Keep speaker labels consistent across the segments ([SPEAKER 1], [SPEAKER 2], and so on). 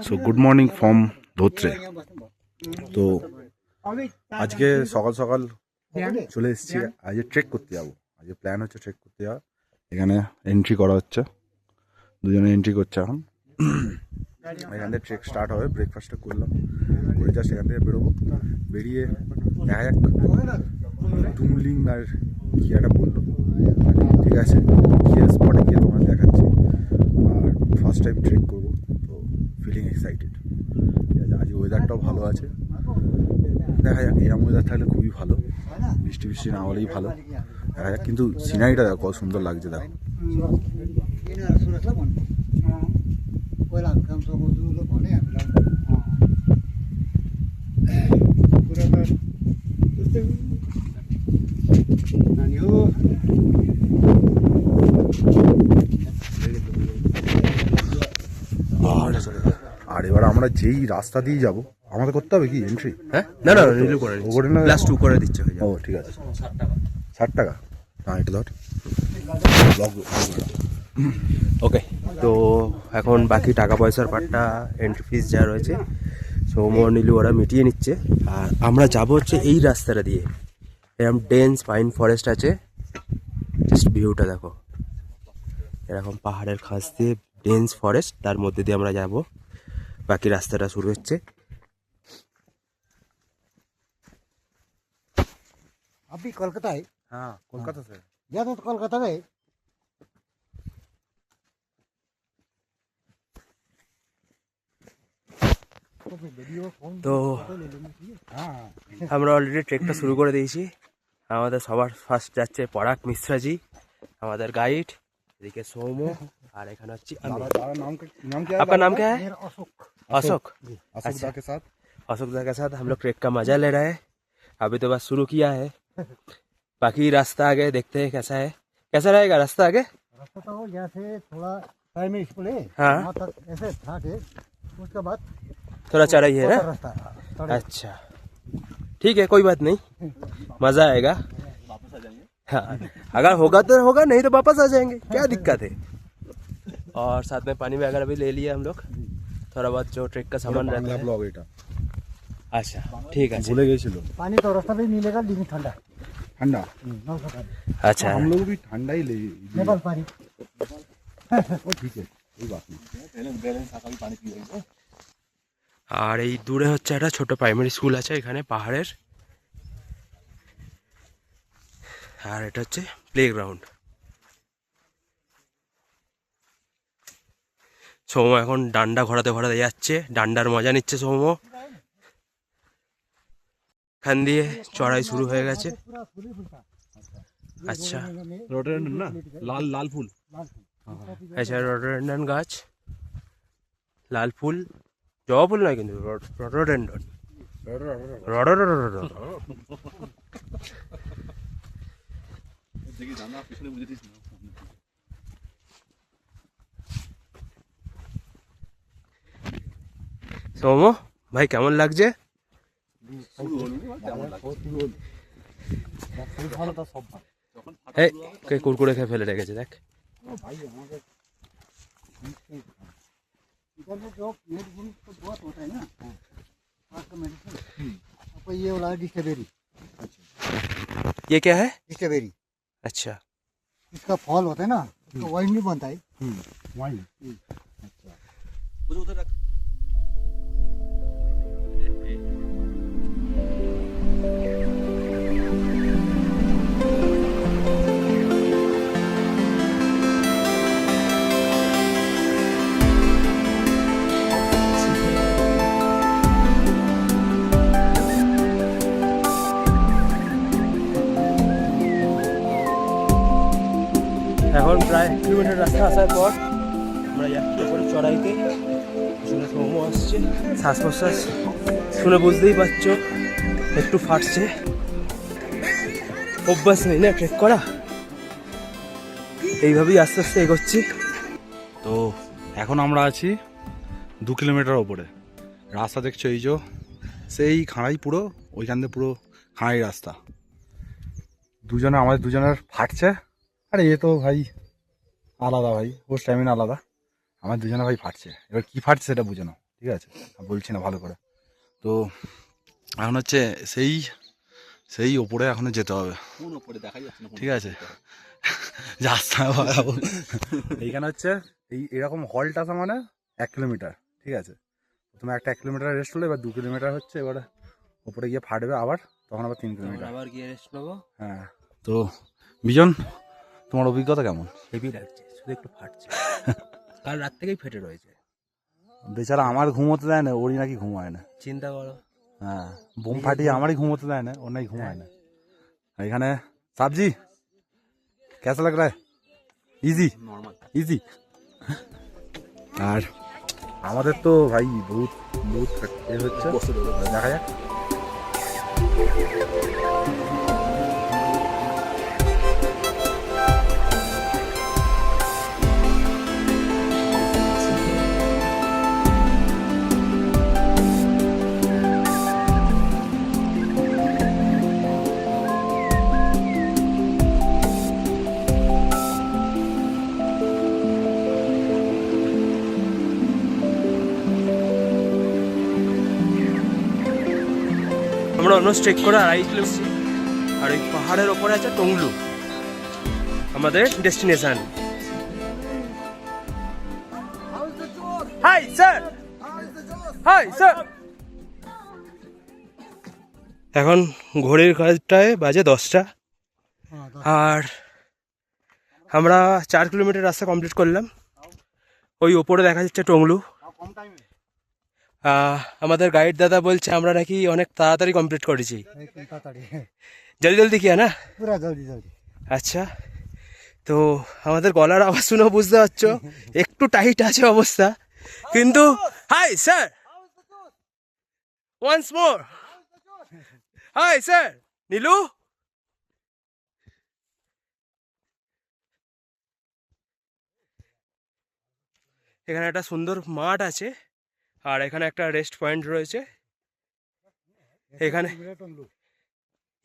[SPEAKER 1] So good morning from Dhotrey. তো আজকে সকাল সকাল চলে এসেছি, আজকে ট্রেক করতে যাবো। আজকে প্ল্যান হচ্ছে ট্রেক করতে যাওয়া। এখানে এন্ট্রি করা হচ্ছে, দুজনে এন্ট্রি করছে এখন। এখান থেকে ট্রেক স্টার্ট হবে। ব্রেকফাস্টটা করলাম, করে যা সেখান থেকে বেরোবো। বেরিয়ে দেখা যাক টুমলিং আর কি একটা বললো, ঠিক আছে গিয়ে স্পটে গিয়ে তোমার দেখাচ্ছি। আর ফার্স্ট টাইম ট্রেক করবো, তো ফিলিং এক্সাইটেড। ঠিক আছে, আজ ওয়েদারটাও ভালো আছে, দেখা যাক। এরকম ওয়েদার থাকলে খুবই ভালো, বৃষ্টি বৃষ্টি না হলেই ভালো। দেখা যাক, কিন্তু সিনারিটা দেখো কত সুন্দর লাগছে। দেখো আর এবার আমরা যেই রাস্তা দিয়ে যাব, আমাদের করতে হবে কি এন্ট্রি?
[SPEAKER 2] হ্যাঁ, না না রিলু করে প্লাস 2 করে দিচ্ছে।
[SPEAKER 1] ও ঠিক আছে, 60 টাকা। হ্যাঁ এটা ধর
[SPEAKER 2] ওকে, তো এখন বাকি টাকা পয়সার পার্টটা এন্ট্রি ফিস যা রয়েছে সৌম্য নীলু ওরা মিটিয়ে নিচ্ছে। আর আমরা যাব হচ্ছে এই রাস্তাটা দিয়ে। এরকম ডেন্স পাইন ফরেস্ট আছে, জাস্ট ভিউটা দেখো। এরকম পাহাড়ের খাস দিয়ে ডেন্স ফরেস্ট, তার মধ্যে দিয়ে আমরা যাব। বাকি রাস্তাটা শুরু হচ্ছে।
[SPEAKER 3] अभी कोलकाता है।
[SPEAKER 1] হ্যাঁ কলকাতা से।
[SPEAKER 3] गया तो कोलकाता में।
[SPEAKER 2] তো আমরা অলরেডি ট্রেকটা শুরু করে দিয়েছি। আমাদের সবার ফার্স্ট যাচ্ছে পরাগ মিশ্রাজি, আমাদের গাইড। এদিকে সৌম্য, আর এখানে হচ্ছে আমি। आपका नाम क्या है?
[SPEAKER 3] अशोक।
[SPEAKER 2] अशोक।
[SPEAKER 1] अशोक दा के साथ,
[SPEAKER 2] अशोक दा के साथ हम लोग ट्रेक का मजा ले रहे हैं। अभी तो बस शुरू किया है, बाकी रास्ता आगे देखते हैं कैसा है। कैसा रहेगा रास्ता आगे?
[SPEAKER 3] रास्ता तो यहाँ से थोड़ा प्राइमरी स्कूल है,
[SPEAKER 2] हाँ।
[SPEAKER 3] वहाँ तक ऐसे फ्लैट है, उसके बाद
[SPEAKER 2] थोड़ा चढ़ाई है ना?
[SPEAKER 3] रास्ता।
[SPEAKER 2] अच्छा ठीक है, कोई बात नहीं, मजा आएगा। हाँ, अगर होगा तो होगा, नहीं तो वापस आ जाएंगे, क्या दिक्कत है। और साथ में पानी वगैरह भी ले लिया हम लोग, थोड़ा बहुत जो ट्रेक का सामान रहता
[SPEAKER 1] বাংলা
[SPEAKER 2] है।
[SPEAKER 1] ব্লগ এটা
[SPEAKER 2] अच्छा ठीक है,
[SPEAKER 1] ভুলে গেছিল।
[SPEAKER 3] पानी तो रास्ता भी मिलेगा, लेकिन ठंडा।
[SPEAKER 1] ঠান্ডা,
[SPEAKER 3] नौका पानी,
[SPEAKER 2] अच्छा
[SPEAKER 1] हम लोग भी ठंडा ही ले।
[SPEAKER 3] नेपाल पानी।
[SPEAKER 1] ओ ठीक है, कोई बात नहीं।
[SPEAKER 2] আর এই দূরে হচ্ছে একটা ছোট প্রাইমারি স্কুল আছে এখানে পাহাড়ের। আর এটা হচ্ছে প্লেগ্রাউন্ড। সৌম্য এখন ডান্ডা ঘোরাতে ঘোরাতে যাচ্ছে, ডান্ডার মজা নিচ্ছে সৌম্য। এখান দিয়ে চড়াই শুরু হয়ে গেছে।
[SPEAKER 3] पूरा फूल ही फूल था।
[SPEAKER 2] আচ্ছা,
[SPEAKER 1] রোডেন্ডন না, লাল লাল ফুল।
[SPEAKER 2] আচ্ছা রডোডেন্ডন গাছ, লাল ফুল, জবা ফুল নয় কিন্তু রডোডেন্ডন। সৌম্য ভাই কেমন লাগছে? এই কে কুরকুরে খেয়ে ফেলে রেখেছে দেখ।
[SPEAKER 3] इधर में जो मेडिसिन तो बहुत होता है ना, पास का मेडिसिन। आपको ये वाला डिस्ट्रॉबेरी।
[SPEAKER 2] ये क्या है?
[SPEAKER 3] डिस्ट्रॉबेरी,
[SPEAKER 2] अच्छा
[SPEAKER 3] इसका फल होता है ना, तो वाइन भी बनता है।
[SPEAKER 1] वाइन।
[SPEAKER 2] এখন প্রায় 1 কিলোমিটার রাস্তা আসার পর আমরা যাচ্ছি ওপরে চড়াইতে। শুনে সৌম্য আসছে, শ্বাস প্রশ্বাস শুনে বুঝতেই পারছো একটু ফাটছে। অভ্যাস নেই না ট্রেক করা, এইভাবেই আস্তে আস্তে এগোচ্ছি।
[SPEAKER 1] তো এখন আমরা আছি 2 কিলোমিটার ওপরে। রাস্তা দেখছো এই যে সেই খাঁড়াই, পুরো ওইখান দিয়ে পুরো খাঁড়াই রাস্তা। আমাদের দুজনের ফাটছে। আরে এ তো ভাই আলাদা, ভাই ওর স্ট্যামিনা আলাদা। আমার দুজনে ভাই ফাটছে, এবার কি ফাটছে সেটা বুঝে নাও। ঠিক আছে, বলছি না ভালো করে। তো এখন হচ্ছে সেই সেই ওপরে এখনো যেতে হবে,
[SPEAKER 2] কোন উপরে দেখা যাচ্ছে না,
[SPEAKER 1] ঠিক আছে। রাস্তা বাড়াবো এইখানে হচ্ছে এরকম হল্ট আসা মানে 1 কিলোমিটার, ঠিক আছে। প্রথমে একটা 1 কিলোমিটার রেস্ট হলো, এবার 2 কিলোমিটার হচ্ছে, এবারে ওপরে গিয়ে ফাটবে আবার, তখন আবার 3 কিলোমিটার
[SPEAKER 2] আবার গিয়ে রেস্ট নেবো।
[SPEAKER 1] হ্যাঁ। তো বিজন, তোমার অভিজ্ঞতা কেমন?
[SPEAKER 2] হেভি লাগছে, শুধু একটু ফাটছে। কাল রাত থেকেই ফেটে রয়েছে।
[SPEAKER 1] বেচারা আমার ঘুমোতে দেয় না, ওরই নাকি ঘুমায় না।
[SPEAKER 2] চিন্তা করো।
[SPEAKER 1] হ্যাঁ, বোম ফাটিয়ে আমারই ঘুমোতে দেয় না, ওর নাকি ঘুমায় না। এখানে সাবজি কেসা লাগ রা হ্যায়? Easy
[SPEAKER 2] normal
[SPEAKER 1] easy. আর আমাদের তো ভাই বহুত বহুত এ হচ্ছে, দেখা যাক।
[SPEAKER 2] আমরা অলমোস্ট ট্রেক করে 2.5 কিলোমিটার, আর ওই পাহাড়ের ওপরে আছে টংলু, আমাদের destination. Hi sir, hi sir. এখন ঘড়ির কাজটায় বাজে 10টা, আর আমরা 4 কিলোমিটার রাস্তা কমপ্লিট করলাম। ওই ওপরে দেখা যাচ্ছে টংলু। আমাদের গাইড দাদা বলছে আমরা নাকি অনেক তাড়াতাড়ি কমপ্লিট করেছি, জলদি জলদি কিয়া না।
[SPEAKER 3] पूरा जल्दी जल्दी।
[SPEAKER 2] আচ্ছা, তো আমাদের গলার আওয়াজ শুনেও বুঝতে পারছো একটু টাইট আছে অবস্থা, কিন্তু hi sir, once more, hi sir. Nilu, এখানে একটা সুন্দর মাঠ আছে, আর এখানে একটা রেস্ট পয়েন্ট রয়েছে। এখানে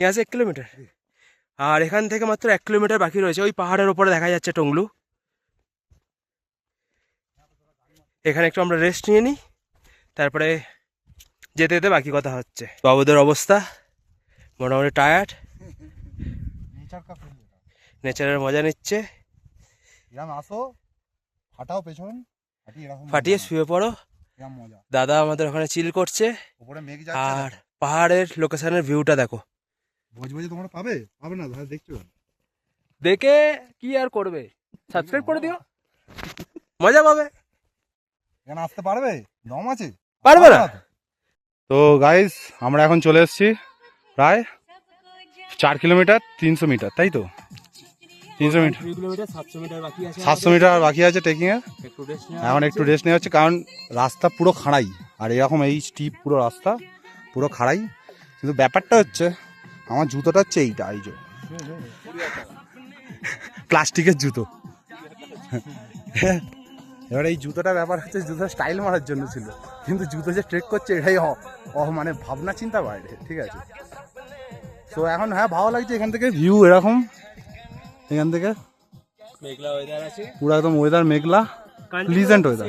[SPEAKER 2] यहाँ से 1 কিলোমিটার, আর এখান থেকে মাত্র 1 কিলোমিটার বাকি রয়েছে। ওই পাহাড়ের ওপরে দেখা যাচ্ছে টংলু। এখানে একটু আমরা রেস্ট নিয়ে নিই, তারপরে যেতে যেতে বাকি কথা হচ্ছে। বাবুদের অবস্থা মোটামুটি টায়ার্ড,
[SPEAKER 3] नेचर का फील लेना।
[SPEAKER 2] নেচারের মজা নিচ্ছে।
[SPEAKER 3] এরকম আসো, ফাটাও পেছন,
[SPEAKER 2] ফাটিয়ে শুয়ে পড়ো।
[SPEAKER 3] এরকম মজা।
[SPEAKER 2] দাদা আমাদের ওখানে চিল করছে,
[SPEAKER 3] উপরে মেঘ
[SPEAKER 2] আর পাহাড়ের লোকেশনের ভিউটা দেখো।
[SPEAKER 3] ভোজ ভোজে তোমরা পাবে পাবে না, ধর দেখছো
[SPEAKER 2] দেখে কি আর করবে, সাবস্ক্রাইব করে দিও, মজা পাবে।
[SPEAKER 3] এখানে আসতে পারবে, দম আছে?
[SPEAKER 2] পারবে না?
[SPEAKER 1] তো গাইস, আমরা এখন চলে এসেছি প্রায় 4 কিলোমিটার 300 মিটার, তাই তো? 300 মিটার,
[SPEAKER 2] 700 মিটার বাকি আছে।
[SPEAKER 1] 700 মিটার আর বাকি আছে ট্রেকিং এর। এখন একটু রেস্ট নেওয়া হচ্ছে, কারণ রাস্তা পুরো খাড়াই, আর এরকম এই স্টিপ পুরো রাস্তা পুরো খাড়াই। কিন্তু ব্যাপারটা হচ্ছে আমার জুতোটা হচ্ছে এইটা, এই যে প্লাস্টিকের জুতো। এবার এই জুতোটার ব্যাপার হচ্ছে, জুতো স্টাইল মারার জন্য ছিল, কিন্তু জুতো যে ট্রেক করছে এটাই মানে ভাবনা চিন্তা বাইরে, ঠিক আছে। তো এখন হ্যাঁ ভালো লাগছে, এখান থেকে ভিউ এরকম, এখান থেকে
[SPEAKER 2] মেঘলা ওয়েদার আছে,
[SPEAKER 1] পুরো একদম ওয়েদার মেঘলা, প্লিজেন্ট ওয়েদার,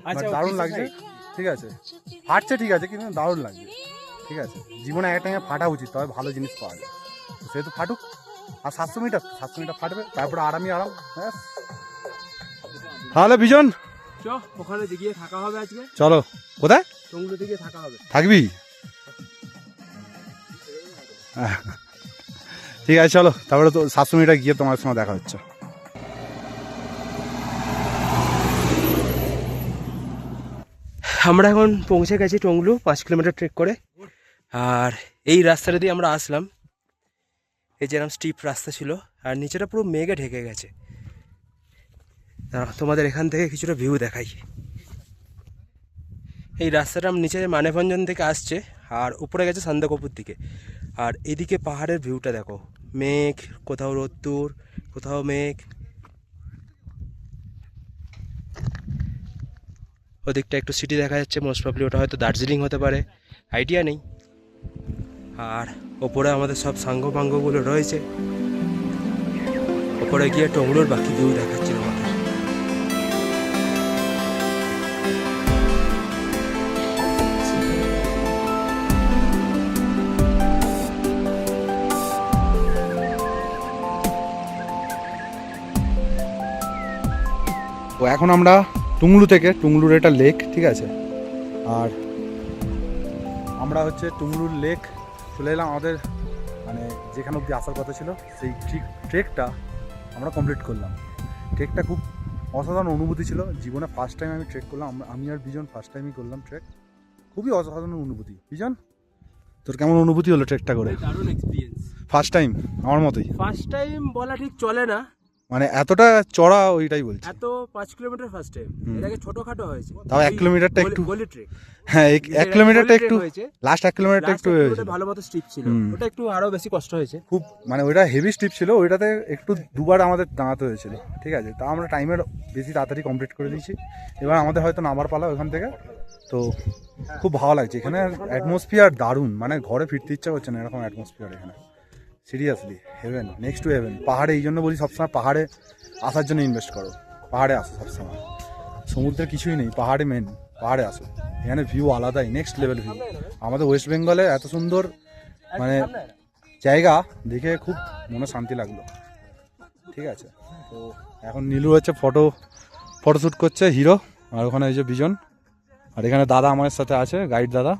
[SPEAKER 2] আচ্ছা
[SPEAKER 1] দারুণ লাগছে, ঠিক আছে। ফাটছে ঠিক আছে, কিন্তু দারুণ লাগছে, ঠিক আছে। জীবনে একটা টাইমে ফাটা উচিত, তবে ভালো জিনিস পাওয়া যায়। সেহেতু ফাটুক, আর 700 মিটার ফাটবে, তারপরে আরাম। হ্যাঁ, তাহলে বিজন
[SPEAKER 2] ওখানে গিয়ে থাকা হবে আজকে।
[SPEAKER 1] চলো, কোথায়?
[SPEAKER 2] টংলুতে গিয়ে থাকা হবে।
[SPEAKER 1] থাকবি? ঠিক আছে, চলো তারপরে তো 700 মিটার গিয়ে তোমার সঙ্গে দেখা হচ্ছে।
[SPEAKER 2] আমরা এখন পৌঁছে গেছি টংলু, 5 কিলোমিটার ট্রেক করে। আর এই রাস্তাটা দিয়ে আমরা আসলাম, এই যেরকম স্টিপ রাস্তা ছিল, আর নিচেটা পুরো মেঘে ঢেকে গেছে। তোমাদের এখান থেকে কিছুটা ভিউ দেখাই। এই রাস্তাটা নিচে মানেভঞ্জন থেকে আসছে, আর উপরে গেছে সান্দাকপুর দিকে। আর এদিকে পাহাড়ের ভিউটা দেখো, মেঘ, কোথাও রোদ্দুর, কোথাও মেঘ। ওদিকটা একটু সিটি দেখা যাচ্ছে, মোস্ট প্রবলি ওটা হয়তো দার্জিলিং হতে পারে, আইডিয়া নেই। আর ওপরে আমাদের সব সাঙ্গ পাঙ্গগুলো রয়েছে। ওপরে গিয়ে টংলুর বাকি ভিউ দেখাচ্ছি তোমাদের।
[SPEAKER 1] তো এখন আমরা টুংলু থেকে, টুংলুর এটা লেক, ঠিক আছে, আর আমরা হচ্ছে টুংলুর লেক চলে এলাম। আমাদের মানে যেখানে অবধি আসার কথা ছিল সেই ট্রেকটা আমরা কমপ্লিট করলাম। ট্রেকটা খুব অসাধারণ অনুভূতি ছিল, জীবনে ফার্স্ট টাইম আমি ট্রেক করলাম। আমি আর বিজন ফার্স্ট টাইমই করলাম ট্রেক, খুবই অসাধারণ অনুভূতি। বিজন, তোর কেমন অনুভূতি হলো ট্রেকটা করে?
[SPEAKER 2] দারুণ এক্সপিরিয়েন্স।
[SPEAKER 1] ফার্স্ট টাইম আমার মতোই,
[SPEAKER 2] ফার্স্ট টাইম বলা ঠিক চলে না,
[SPEAKER 1] মানে এতটা চড়া ওইটাই বলছি।
[SPEAKER 2] এত 5 কিলোমিটার ফার্স্ট টাইম, এর আগে ছোটখাটো হয়েছে,
[SPEAKER 1] তাও 1 কিলোমিটারটা একটু
[SPEAKER 2] গলি ট্রেক।
[SPEAKER 1] হ্যাঁ 1 কিলোমিটারটা একটু,
[SPEAKER 2] হয়েছে
[SPEAKER 1] লাস্ট 1 কিলোমিটারটা একটু হয়েছে,
[SPEAKER 2] ভালো মতো স্টিপ ছিল, ওটা একটু আরো বেশি কষ্ট হয়েছে
[SPEAKER 1] খুব, মানে ওইটা হেভি স্টিপ ছিল, ওইটাতে একটু দুবার আমাদের দাঁড়াতে হয়েছিল, ঠিক আছে। তা আমরা টাইমের বেশি তাড়াতাড়ি কমপ্লিট করে দিয়েছি। এবার আমাদের হয়তো নামার পালা ওখান থেকে। তো খুব ভালো লাগছে এখানে, অ্যাটমসফিয়ার দারুণ, মানে ঘরে ফিরতে ইচ্ছা করছে না এরকম অ্যাটমসফিয়ার এখানে, seriously heaven, next to heaven. পাহাড়ে এই জন্য বলি সবসময় পাহাড়ে আসার জন্য ইনভেস্ট করো, পাহাড়ে আসো সবসময়, সমুদ্রের কিছুই নেই, পাহাড়ে মেন, পাহাড়ে আসো, এখানে ভিউ আলাদাই, নেক্সট লেভেল ভিউ। আমাদের ওয়েস্ট বেঙ্গলে এত সুন্দর মানে জায়গা দেখে খুব মনে শান্তি লাগলো, ঠিক আছে। তো এখন নীলু হচ্ছে ফটোশ্যুট করছে, হিরো, আর ওখানে এই যে বিজন, আর এখানে দাদা আমাদের সাথে আছে, গাইড দাদা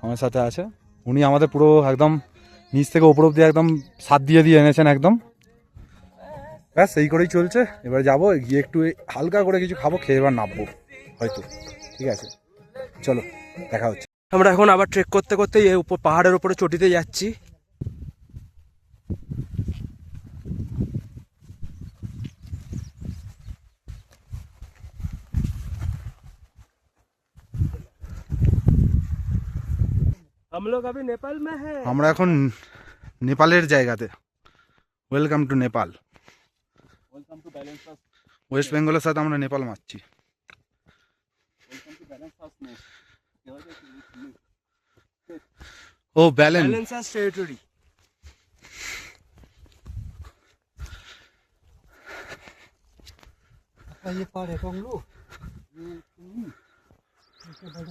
[SPEAKER 1] আমার সাথে আছে, উনি আমাদের পুরো একদম নিচ থেকে ওপর অব্দি একদম সাথ দিয়ে এনেছেন একদম। ব্যাস এই করেই চলছে। এবার যাবো, গিয়ে একটু হালকা করে কিছু খাবো, খেয়ে এবার নামবো হয়তো, ঠিক আছে, চলো দেখা হচ্ছে।
[SPEAKER 2] আমরা এখন আবার ট্রেক করতে করতে এই পাহাড়ের উপরে চটিতে যাচ্ছি।
[SPEAKER 1] আমরা এখন নেপালের জায়গাতে, ওয়েলকাম টু নেপাল, ওয়েস্ট বেঙ্গলের সাথে আমরা নেপাল মারছি। ও ব্যালেন্স
[SPEAKER 2] টেরিটরি।
[SPEAKER 3] ये पहाड़ है टोंगलू, ये इसके बाद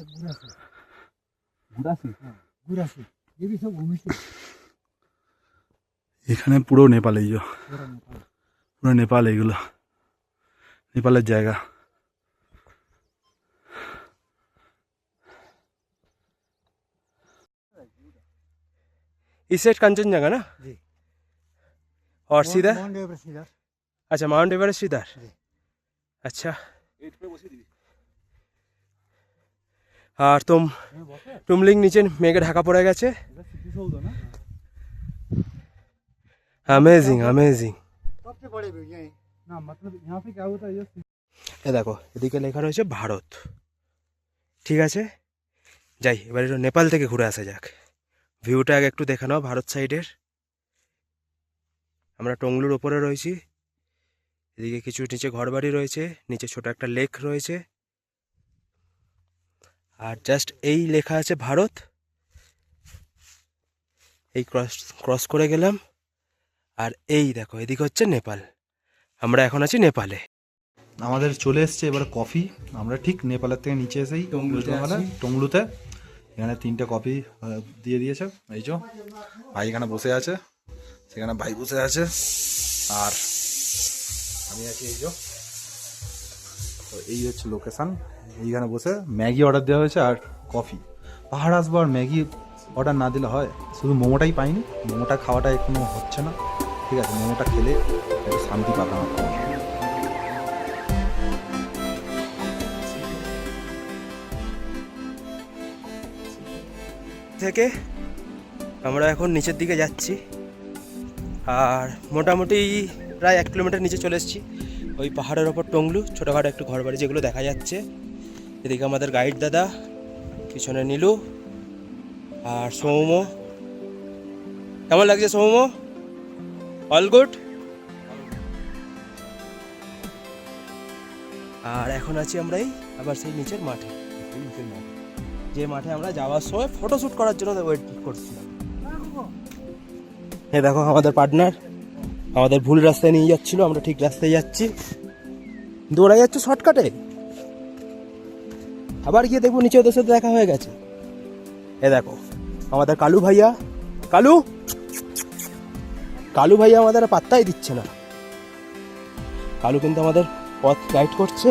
[SPEAKER 3] गुरासी, ये भी सब घूमी से
[SPEAKER 1] এখানে পুরো নেপাল, এই যে পুরো নেপাল, এইগুলো নেপালের জায়গা।
[SPEAKER 2] इस साइड कंचनजंगा ना
[SPEAKER 3] जी,
[SPEAKER 2] और सीधा,
[SPEAKER 3] माउंट एवरेस्ट इधर,
[SPEAKER 2] अच्छा माउंट एवरेस्ट इधर,
[SPEAKER 3] जी।
[SPEAKER 2] अच्छा। আর টুমলিং নিচে মেঘে ঢাকা পড়ে গেছে। Amazing amazing.
[SPEAKER 3] सबसे बड़े व्यू यही ना, मतलब यहाँ पे क्या होता है ये
[SPEAKER 2] এ দেখো এদিকে লেখা রয়েছে ভারত, ঠিক আছে। যাই এবার একটু নেপাল থেকে ঘুরে আসা যাক, ভিউটা আগে একটু দেখে নাও ভারত সাইডের। আমরা টংলুর ওপরে রয়েছি, এদিকে কিছু নিচে ঘরবাড়ি রয়েছে, নিচে ছোট একটা লেক রয়েছে, আর জাস্ট এই লেখা আছে ভারত। এই ক্রস করে গেলাম, আর এই দেখো এদিকে হচ্ছে নেপাল। আমরা এখন আছি নেপালে।
[SPEAKER 1] আমাদের চলে এসছে এবার কফি, আমরা ঠিক নেপালের থেকে নিচে এসেই টংলুতে এখানে 3টে কফি দিয়ে দিয়েছে। এই যে ভাই এখানে বসে আছে, সেখানে ভাই বসে আছে, আর আমি আছি এই যে। তো এই হচ্ছে লোকেশান, এইখানে বসে ম্যাগি অর্ডার দেওয়া হয়েছে আর কফি। পাহাড় আসবো আর ম্যাগি অর্ডার না দিলে হয়? শুধু মোমোটাই পাইনি, মোমোটা খাওয়াটা এখনো হচ্ছে না, ঠিক আছে, মোমোটা খেলে একটু শান্তি পাতাম।
[SPEAKER 2] থেকে আমরা এখন নিচের দিকে যাচ্ছি, আর মোটামুটি প্রায় 1 কিলোমিটার নিচে চলে এসেছি। ওই পাহাড়ের ওপর টংলু, ছোটোখাটো একটু ঘরবাড়ি যেগুলো দেখা যাচ্ছে। এদিকে আমাদের গাইড দাদা, পিছনে নীলু আর সৌম। কেমন লাগছে সৌম? All good. আর এখন আছি আমরা এই আবার সেই নিচের মাঠে, যে মাঠে আমরা যাওয়ার সময় ফটোশ্যুট করার জন্য ওয়েট করছিলাম। এই দেখো আমাদের পার্টনার আমাদের ভুল রাস্তায় নিয়ে যাচ্ছিল, আমরা ঠিক রাস্তায় যাচ্ছি, দৌড়াই যাচ্ছে শর্টকাটে। আবার গিয়ে দেখবো নিচে ওদের সাথে দেখা হয়ে গেছে। এ দেখো আমাদের কালু ভাইয়া, কালু ভাইয়া আমাদের পাত্তাই দিচ্ছে না। কালু কিন্তু আমাদের পথ গাইড করছে